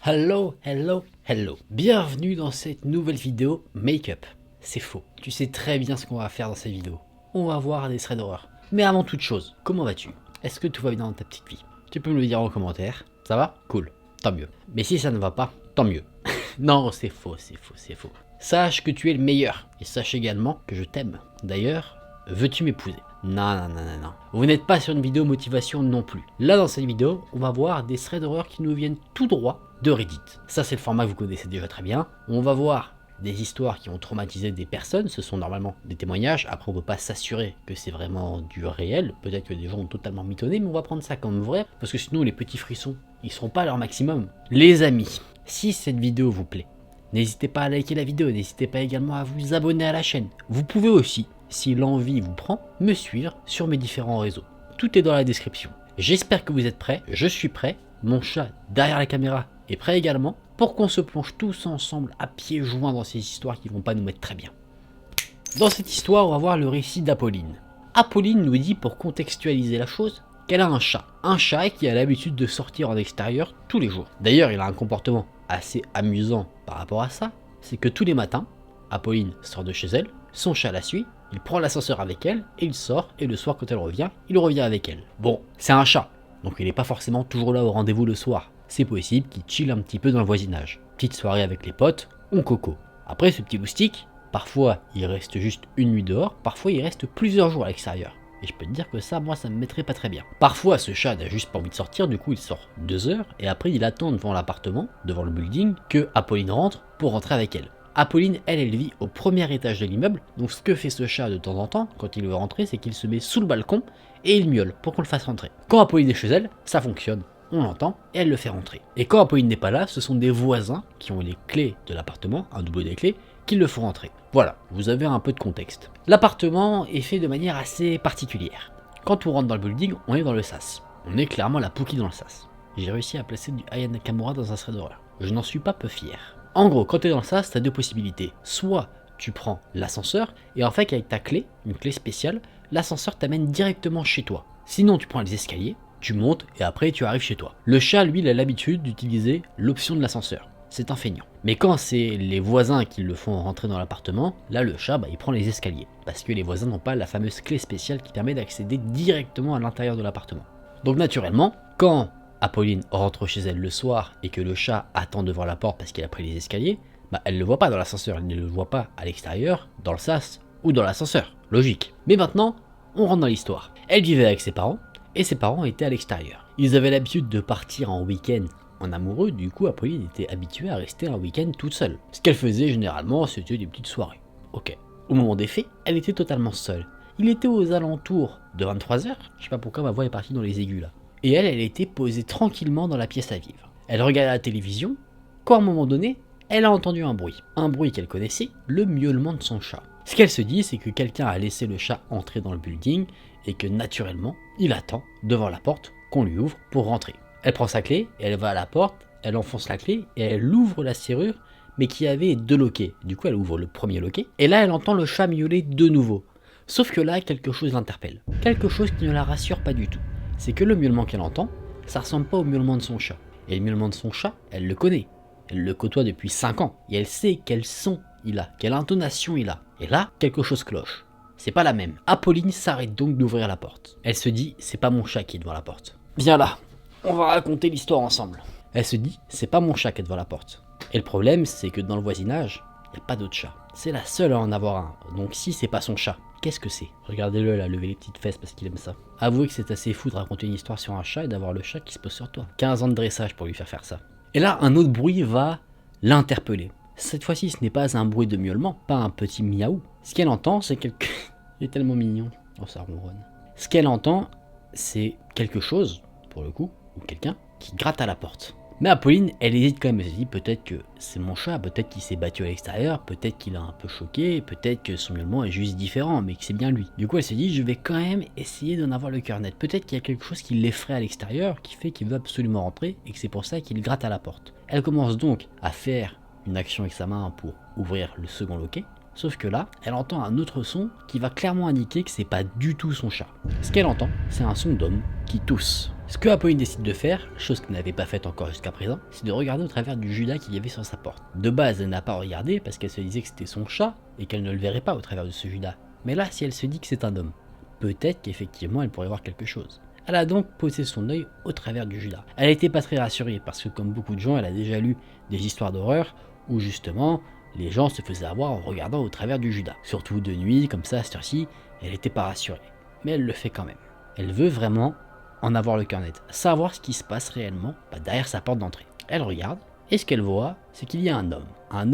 Hello, hello, hello. Bienvenue dans cette nouvelle vidéo Make-up. C'est faux. Tu sais très bien ce qu'on va faire dans cette vidéo. On va voir des threads d'horreur. Mais avant toute chose, comment vas-tu? Est-ce que tout va bien dans ta petite vie? Tu peux me le dire en commentaire. Ça va? Cool. Tant mieux. Mais si ça ne va pas, tant mieux. Non, c'est faux, c'est faux, c'est faux. Sache que tu es le meilleur. Et sache également que je t'aime. D'ailleurs, veux-tu m'épouser? Non. Vous n'êtes pas sur une vidéo motivation non plus. Là, dans cette vidéo, on va voir des threads d'horreur qui nous viennent tout droit de Reddit. Ça, c'est le format que vous connaissez déjà très bien. On va voir des histoires qui ont traumatisé des personnes. Ce sont normalement des témoignages. Après, on ne peut pas s'assurer que c'est vraiment du réel. Peut-être que des gens ont totalement mitonné, mais on va prendre ça comme vrai. Parce que sinon, les petits frissons, ils seront pas à leur maximum. Les amis, si cette vidéo vous plaît, n'hésitez pas à liker la vidéo. N'hésitez pas également à vous abonner à la chaîne. Vous pouvez aussi, si l'envie vous prend, me suivre sur mes différents réseaux. Tout est dans la description. J'espère que vous êtes prêts. Je suis prêt. Mon chat derrière la caméra est prêt également pour qu'on se plonge tous ensemble à pieds joints dans ces histoires qui vont pas nous mettre très bien. Dans cette histoire, on va voir le récit d'Apolline. Apolline nous dit, pour contextualiser la chose, qu'elle a un chat. Un chat qui a l'habitude de sortir en extérieur tous les jours. D'ailleurs, il a un comportement assez amusant par rapport à ça. C'est que tous les matins, Apolline sort de chez elle, son chat la suit, il prend l'ascenseur avec elle et il sort, et le soir quand elle revient, il revient avec elle. Bon, c'est un chat, donc il n'est pas forcément toujours là au rendez-vous le soir. C'est possible qu'il chill un petit peu dans le voisinage. Petite soirée avec les potes, on coco. Après ce petit moustique, parfois il reste juste une nuit dehors, parfois il reste plusieurs jours à l'extérieur. Et je peux te dire que ça, moi, ça me mettrait pas très bien. Parfois, ce chat n'a juste pas envie de sortir, du coup il sort 2 heures, et après il attend devant l'appartement, devant le building, que Apolline rentre pour rentrer avec elle. Apolline, elle vit au premier étage de l'immeuble, donc ce que fait ce chat de temps en temps, quand il veut rentrer, c'est qu'il se met sous le balcon, et il miaule pour qu'on le fasse rentrer. Quand Apolline est chez elle, ça fonctionne. On l'entend et elle le fait rentrer. Et quand Apolline n'est pas là, ce sont des voisins qui ont les clés de l'appartement, un double des clés, qui le font rentrer. Voilà, vous avez un peu de contexte. L'appartement est fait de manière assez particulière. Quand on rentre dans le building, on est dans le sas. On est clairement la Pookie dans le sas. J'ai réussi à placer du Aya Nakamura dans un thread d'horreur. Je n'en suis pas peu fier. En gros, quand tu es dans le sas, tu as deux possibilités. Soit tu prends l'ascenseur, et en fait avec ta clé, une clé spéciale, l'ascenseur t'amène directement chez toi. Sinon tu prends les escaliers, tu montes et après tu arrives chez toi. Le chat, lui, il a l'habitude d'utiliser l'option de l'ascenseur. C'est un feignant. Mais quand c'est les voisins qui le font rentrer dans l'appartement, là le chat, il prend les escaliers. Parce que les voisins n'ont pas la fameuse clé spéciale qui permet d'accéder directement à l'intérieur de l'appartement. Donc naturellement, quand Apolline rentre chez elle le soir et que le chat attend devant la porte parce qu'il a pris les escaliers, elle ne le voit pas dans l'ascenseur, elle ne le voit pas à l'extérieur, dans le sas ou dans l'ascenseur. Logique. Mais maintenant, on rentre dans l'histoire. Elle vivait avec ses parents, et ses parents étaient à l'extérieur. Ils avaient l'habitude de partir en week-end en amoureux, du coup Apolline était habituée à rester un week-end toute seule. Ce qu'elle faisait généralement, c'était des petites soirées. Ok. Au moment des faits, elle était totalement seule. Il était aux alentours de 23h, je sais pas pourquoi ma voix est partie dans les aigus là. Et elle était posée tranquillement dans la pièce à vivre. Elle regardait la télévision, quand à un moment donné, elle a entendu un bruit qu'elle connaissait, le miaulement de son chat. Ce qu'elle se dit, c'est que quelqu'un a laissé le chat entrer dans le building et que naturellement, il attend devant la porte qu'on lui ouvre pour rentrer. Elle prend sa clé, et elle va à la porte, elle enfonce la clé et elle ouvre la serrure, mais qui avait 2 loquets. Du coup, elle ouvre le premier loquet et là, elle entend le chat miauler de nouveau. Sauf que là, quelque chose l'interpelle. Quelque chose qui ne la rassure pas du tout. C'est que le miaulement qu'elle entend, ça ressemble pas au miaulement de son chat. Et le miaulement de son chat, elle le connaît. Elle le côtoie depuis 5 ans. Et elle sait quel son il a, quelle intonation il a. Et là, quelque chose cloche. C'est pas la même. Apolline s'arrête donc d'ouvrir la porte. Elle se dit, c'est pas mon chat qui est devant la porte. Viens là, on va raconter l'histoire ensemble. Elle se dit, c'est pas mon chat qui est devant la porte. Et le problème, c'est que dans le voisinage, il n'y a pas d'autre chat. C'est la seule à en avoir un. Donc si c'est pas son chat, qu'est-ce que c'est? Regardez-le là, lever les petites fesses parce qu'il aime ça. Avouez que c'est assez fou de raconter une histoire sur un chat et d'avoir le chat qui se pose sur toi. 15 ans de dressage pour lui faire ça. Et là, un autre bruit va l'interpeller. Cette fois-ci, ce n'est pas un bruit de miaulement, pas un petit miaou. Ce qu'elle entend, c'est quelque... Il est tellement mignon. Oh, ça ronronne. Ce qu'elle entend, c'est quelque chose, pour le coup, ou quelqu'un, qui gratte à la porte. Mais Apolline, elle hésite quand même. Elle se dit peut-être que c'est mon chat, peut-être qu'il s'est battu à l'extérieur, peut-être qu'il a un peu choqué, peut-être que son miaulement est juste différent, mais que c'est bien lui. Du coup, elle se dit, je vais quand même essayer d'en avoir le cœur net. Peut-être qu'il y a quelque chose qui l'effraie à l'extérieur, qui fait qu'il veut absolument rentrer, et que c'est pour ça qu'il gratte à la porte. Elle commence donc à faire une action avec sa main pour ouvrir le second loquet. Sauf que là, elle entend un autre son qui va clairement indiquer que c'est pas du tout son chat. Ce qu'elle entend, c'est un son d'homme qui tousse. Ce que Apolline décide de faire, chose qu'elle n'avait pas faite encore jusqu'à présent, c'est de regarder au travers du Judas qu'il y avait sur sa porte. De base, elle n'a pas regardé parce qu'elle se disait que c'était son chat et qu'elle ne le verrait pas au travers de ce Judas. Mais là, si elle se dit que c'est un homme, peut-être qu'effectivement elle pourrait voir quelque chose. Elle a donc posé son œil au travers du Judas. Elle n'était pas très rassurée parce que comme beaucoup de gens, elle a déjà lu des histoires d'horreur où justement les gens se faisaient avoir en regardant au travers du Judas. Surtout de nuit, comme ça, à cette heure-ci, elle n'était pas rassurée. Mais elle le fait quand même. Elle veut vraiment en avoir le cœur net, savoir ce qui se passe réellement derrière sa porte d'entrée. Elle regarde, et ce qu'elle voit, c'est qu'il y a un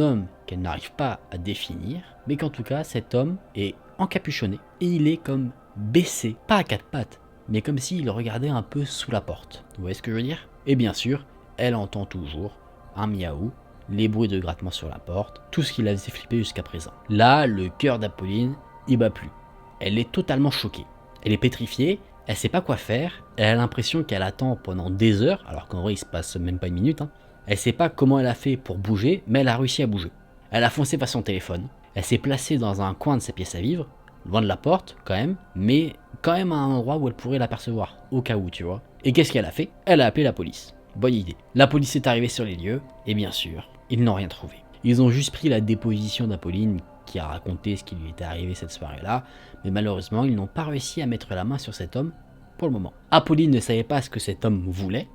homme qu'elle n'arrive pas à définir, mais qu'en tout cas cet homme est encapuchonné, et il est comme baissé, pas à quatre pattes, mais comme s'il regardait un peu sous la porte. Vous voyez ce que je veux dire? Et bien sûr, elle entend toujours un miaou, les bruits de grattement sur la porte, tout ce qui la faisait flipper jusqu'à présent. Là, le cœur d'Apolline, il bat plus. Elle est totalement choquée. Elle est pétrifiée, elle sait pas quoi faire, elle a l'impression qu'elle attend pendant des heures, alors qu'en vrai il se passe même pas une minute. Elle sait pas comment elle a fait pour bouger, mais elle a réussi à bouger. Elle a foncé vers son téléphone, elle s'est placée dans un coin de sa pièce à vivre, loin de la porte quand même, mais quand même à un endroit où elle pourrait l'apercevoir, au cas où tu vois. Et qu'est-ce qu'elle a fait? Elle a appelé la police. Bonne idée. La police est arrivée sur les lieux, et bien sûr, ils n'ont rien trouvé. Ils ont juste pris la déposition d'Apolline qui a raconté ce qui lui était arrivé cette soirée-là, mais malheureusement, ils n'ont pas réussi à mettre la main sur cet homme pour le moment. Apolline ne savait pas ce que cet homme voulait,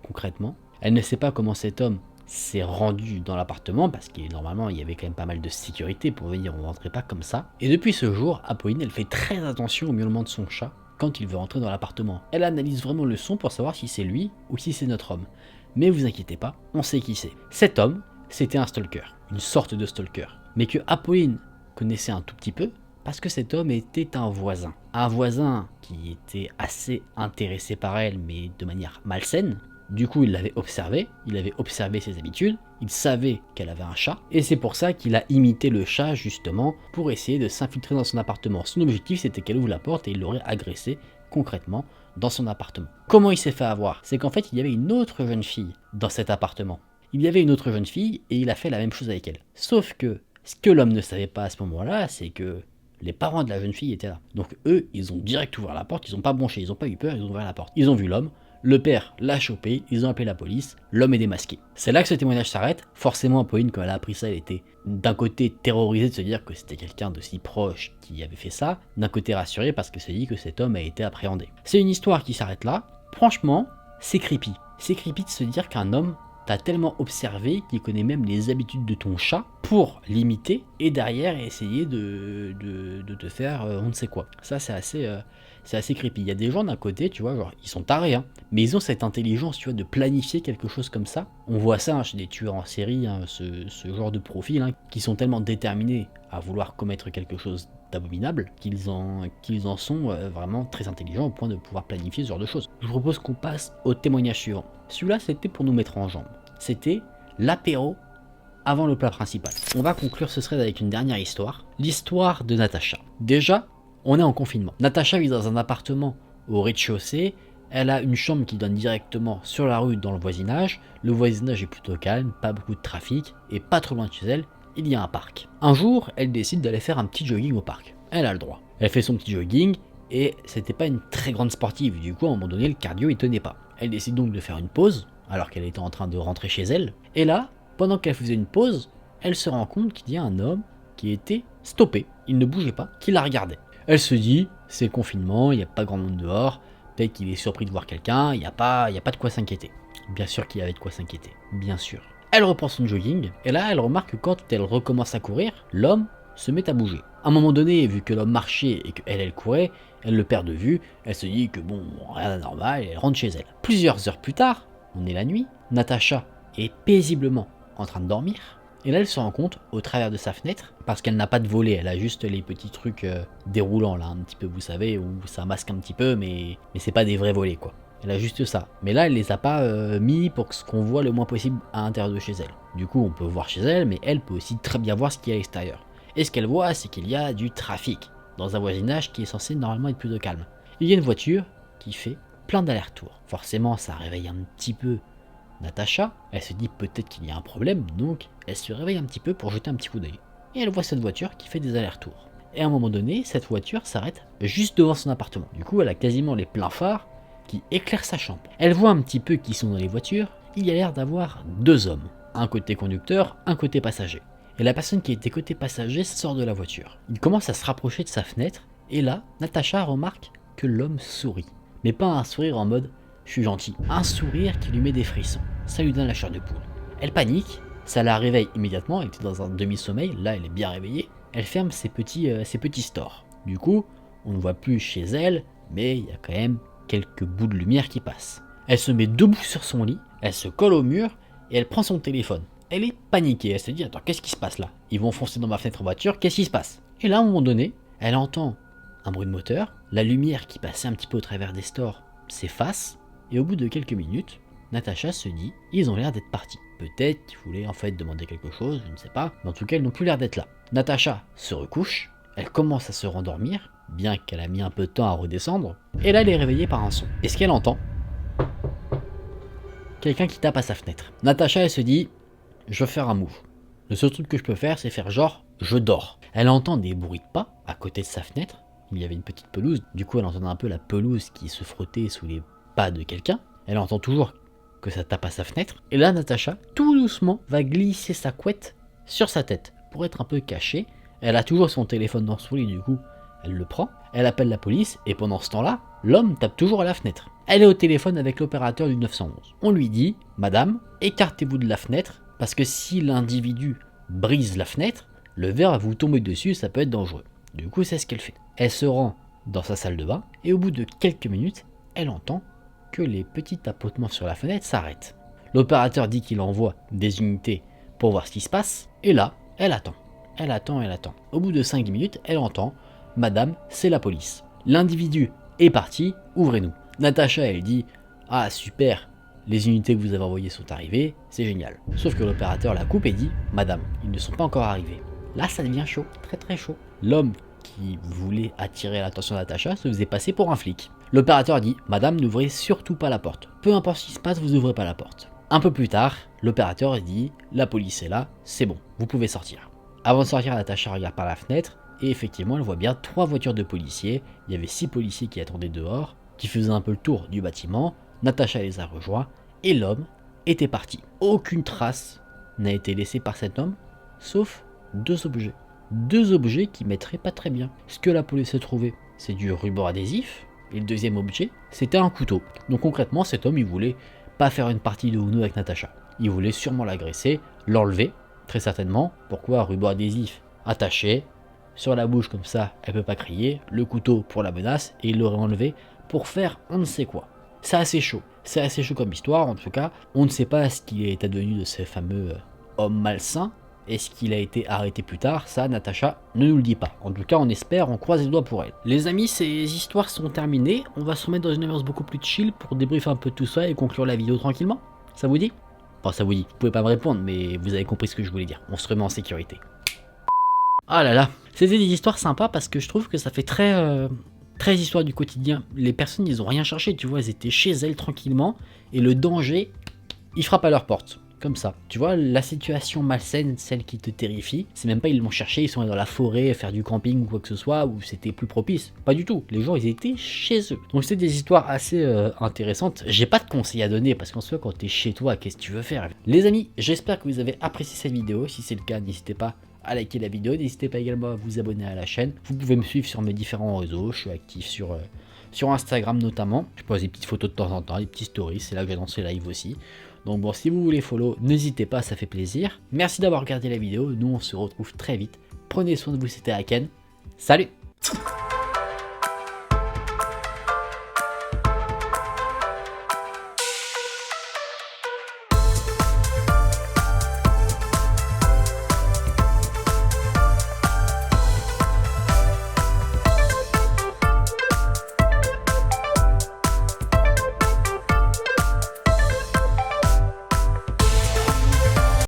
concrètement. Elle ne sait pas comment cet homme s'est rendu dans l'appartement, parce qu'il normalement, il y avait quand même pas mal de sécurité pour venir, on ne rentrait pas comme ça. Et depuis ce jour, Apolline, elle fait très attention au miaulement de son chat quand il veut rentrer dans l'appartement. Elle analyse vraiment le son pour savoir si c'est lui ou si c'est notre homme. Mais vous inquiétez pas, on sait qui c'est. Cet homme, c'était un stalker, une sorte de stalker. Mais que Apolline connaissait un tout petit peu, parce que cet homme était un voisin. Un voisin qui était assez intéressé par elle, mais de manière malsaine. Du coup, il l'avait observé ses habitudes, il savait qu'elle avait un chat, et c'est pour ça qu'il a imité le chat justement pour essayer de s'infiltrer dans son appartement. Son objectif, c'était qu'elle ouvre la porte et il l'aurait agressée concrètement dans son appartement. Comment il s'est fait avoir? C'est qu'en fait, il y avait une autre jeune fille dans cet appartement. Il y avait une autre jeune fille et il a fait la même chose avec elle. Sauf que ce que l'homme ne savait pas à ce moment-là, c'est que les parents de la jeune fille étaient là. Donc eux, ils ont direct ouvert la porte, ils n'ont pas bronché, ils n'ont pas eu peur, ils ont ouvert la porte. Ils ont vu l'homme, le père l'a chopé, ils ont appelé la police, l'homme est démasqué. C'est là que ce témoignage s'arrête. Forcément, Apolline, quand elle a appris ça, elle était d'un côté terrorisée de se dire que c'était quelqu'un de si proche qui avait fait ça, d'un côté rassurée parce qu'elle se dit que cet homme a été appréhendé. C'est une histoire qui s'arrête là. Franchement, c'est creepy. C'est creepy de se dire qu'un homme t'a tellement observé qu'il connaît même les habitudes de ton chat pour l'imiter et derrière essayer de te faire on ne sait quoi. Ça c'est assez creepy. Il y a des gens d'un côté, tu vois, genre ils sont tarés, mais ils ont cette intelligence, tu vois, de planifier quelque chose comme ça. On voit ça chez des tueurs en série, ce genre de profil, qui sont tellement déterminés à vouloir commettre quelque chose d'abominable qu'ils en sont vraiment très intelligents au point de pouvoir planifier ce genre de choses. Je vous propose qu'on passe au témoignage suivant. Celui-là, c'était pour nous mettre en jambe. C'était l'apéro avant le plat principal. On va conclure ce thread avec une dernière histoire, l'histoire de Natacha. Déjà, on est en confinement. Natacha vit dans un appartement au rez-de-chaussée, elle a une chambre qui donne directement sur la rue dans le voisinage est plutôt calme, pas beaucoup de trafic, et pas trop loin de chez elle, il y a un parc. Un jour, elle décide d'aller faire un petit jogging au parc. Elle a le droit. Elle fait son petit jogging, et c'était pas une très grande sportive, du coup à un moment donné le cardio il tenait pas. Elle décide donc de faire une pause, alors qu'elle était en train de rentrer chez elle, et là, pendant qu'elle faisait une pause, elle se rend compte qu'il y a un homme qui était stoppé, il ne bougeait pas, qui la regardait. Elle se dit, c'est le confinement, il n'y a pas grand monde dehors, peut-être qu'il est surpris de voir quelqu'un, il n'y a pas de quoi s'inquiéter. Bien sûr qu'il y avait de quoi s'inquiéter, bien sûr. Elle reprend son jogging, et là elle remarque que quand elle recommence à courir, l'homme se met à bouger. À un moment donné, vu que l'homme marchait et qu'elle courait, elle le perd de vue, elle se dit que bon, rien d'anormal, et elle rentre chez elle. Plusieurs heures plus tard, on est la nuit, Natacha est paisiblement en train de dormir, et là elle se rend compte, au travers de sa fenêtre, parce qu'elle n'a pas de volet, elle a juste les petits trucs déroulants là, un petit peu vous savez, où ça masque un petit peu, mais c'est pas des vrais volets quoi. Elle a juste ça. Mais là, elle les a pas mis pour qu'on voit le moins possible à l'intérieur de chez elle. Du coup, on peut voir chez elle, mais elle peut aussi très bien voir ce qu'il y a à l'extérieur. Et ce qu'elle voit, c'est qu'il y a du trafic dans un voisinage qui est censé normalement être plutôt calme. Il y a une voiture qui fait plein d'allers-retours. Forcément, ça réveille un petit peu Natacha. Elle se dit peut-être qu'il y a un problème, donc elle se réveille un petit peu pour jeter un petit coup d'œil. Et elle voit cette voiture qui fait des allers-retours. Et à un moment donné, cette voiture s'arrête juste devant son appartement. Du coup, elle a quasiment les pleins phares qui éclaire sa chambre. Elle voit un petit peu qui sont dans les voitures. Il y a l'air d'avoir 2 hommes. Un côté conducteur, un côté passager. Et la personne qui était côté passager sort de la voiture. Il commence à se rapprocher de sa fenêtre. Et là, Natacha remarque que l'homme sourit. Mais pas un sourire en mode « je suis gentil ». Un sourire qui lui met des frissons. Ça lui donne la chair de poule. Elle panique. Ça la réveille immédiatement. Elle était dans un demi-sommeil. Là, elle est bien réveillée. Elle ferme ses petits stores. Du coup, on ne voit plus chez elle, mais il y a quand même quelques bouts de lumière qui passent. Elle se met debout sur son lit, elle se colle au mur et elle prend son téléphone. Elle est paniquée, elle se dit attends, qu'est-ce qui se passe là? Ils vont foncer dans ma fenêtre en voiture, qu'est-ce qui se passe? Et là, à un moment donné, elle entend un bruit de moteur, la lumière qui passait un petit peu au travers des stores s'efface, et au bout de quelques minutes, Natacha se dit ils ont l'air d'être partis. Peut-être qu'ils voulaient en fait demander quelque chose, je ne sais pas, mais en tout cas ils n'ont plus l'air d'être là. Natacha se recouche, elle commence à se rendormir, bien qu'elle a mis un peu de temps à redescendre, et là elle est réveillée par un son. Et ce qu'elle entend, quelqu'un qui tape à sa fenêtre. Natacha elle se dit, je vais faire un move. Le seul truc que je peux faire c'est faire genre, je dors. Elle entend des bruits de pas à côté de sa fenêtre, il y avait une petite pelouse, du coup elle entend un peu la pelouse qui se frottait sous les pas de quelqu'un. Elle entend toujours que ça tape à sa fenêtre, et là Natacha, tout doucement, va glisser sa couette sur sa tête, pour être un peu cachée. Elle a toujours son téléphone dans son lit, du coup, elle le prend, elle appelle la police, et pendant ce temps-là, l'homme tape toujours à la fenêtre. Elle est au téléphone avec l'opérateur du 911. On lui dit, madame, écartez-vous de la fenêtre, parce que si l'individu brise la fenêtre, le verre va vous tomber dessus, ça peut être dangereux. Du coup, c'est ce qu'elle fait. Elle se rend dans sa salle de bain, et au bout de quelques minutes, elle entend que les petits tapotements sur la fenêtre s'arrêtent. L'opérateur dit qu'il envoie des unités pour voir ce qui se passe, et là, elle attend. Elle attend. Au bout de 5 minutes, elle entend « Madame, c'est la police. L'individu est parti, ouvrez-nous ». Natacha, elle dit « Ah super, les unités que vous avez envoyées sont arrivées, c'est génial ». Sauf que l'opérateur la coupe et dit « Madame, ils ne sont pas encore arrivés ». Là, ça devient chaud, très très chaud. L'homme qui voulait attirer l'attention de Natacha se faisait passer pour un flic. L'opérateur dit « Madame, n'ouvrez surtout pas la porte. Peu importe ce qui se passe, vous n'ouvrez pas la porte ». Un peu plus tard, l'opérateur dit « La police est là, c'est bon, vous pouvez sortir ». Avant de sortir, Natacha regarde par la fenêtre, et effectivement, elle voit bien 3 voitures de policiers. Il y avait 6 policiers qui attendaient dehors, qui faisaient un peu le tour du bâtiment. Natacha les a rejoints, et l'homme était parti. Aucune trace n'a été laissée par cet homme, sauf 2 objets. 2 objets qui mettraient pas très bien. Ce que la police a trouvé, c'est du ruban adhésif, et le deuxième objet, c'était un couteau. Donc concrètement, cet homme, il voulait pas faire une partie de Uno avec Natacha. Il voulait sûrement l'agresser, l'enlever, très certainement. Pourquoi? Ruban adhésif attaché sur la bouche comme ça, elle peut pas crier. Le couteau pour la menace, et il l'aurait enlevé pour faire on ne sait quoi. C'est assez chaud. C'est assez chaud comme histoire, en tout cas. On ne sait pas ce qu'il est advenu de ces fameux hommes malsains. Est-ce qu'il a été arrêté plus tard? Ça, Natacha ne nous le dit pas. En tout cas, on espère, on croise les doigts pour elle. Les amis, ces histoires sont terminées. On va se remettre dans une ambiance beaucoup plus chill pour débriefer un peu tout ça et conclure la vidéo tranquillement. Ça vous dit? Enfin, ça vous dit. Vous pouvez pas me répondre, mais vous avez compris ce que je voulais dire. On se remet en sécurité. Ah là là, c'était des histoires sympas parce que je trouve que ça fait très histoire du quotidien. Les personnes, ils ont rien cherché, tu vois, elles étaient chez elles tranquillement et le danger, il frappe à leur porte. Comme ça. Tu vois, la situation malsaine, celle qui te terrifie, c'est même pas ils l'ont cherché, ils sont allés dans la forêt, faire du camping ou quoi que ce soit, où c'était plus propice. Pas du tout. Les gens, ils étaient chez eux. Donc c'est des histoires assez intéressantes. J'ai pas de conseils à donner, parce qu'en soi, quand t'es chez toi, qu'est-ce que tu veux faire? Les amis, j'espère que vous avez apprécié cette vidéo. Si c'est le cas, n'hésitez pas à liker la vidéo. N'hésitez pas également à vous abonner à la chaîne. Vous pouvez me suivre sur mes différents réseaux. Je suis actif sur Instagram notamment. Je pose des petites photos de temps en temps, des petites stories. C'est là que j'annonce les lives aussi. Donc bon, si vous voulez follow, n'hésitez pas, ça fait plaisir. Merci d'avoir regardé la vidéo. Nous, on se retrouve très vite. Prenez soin de vous, c'était Aken. Salut!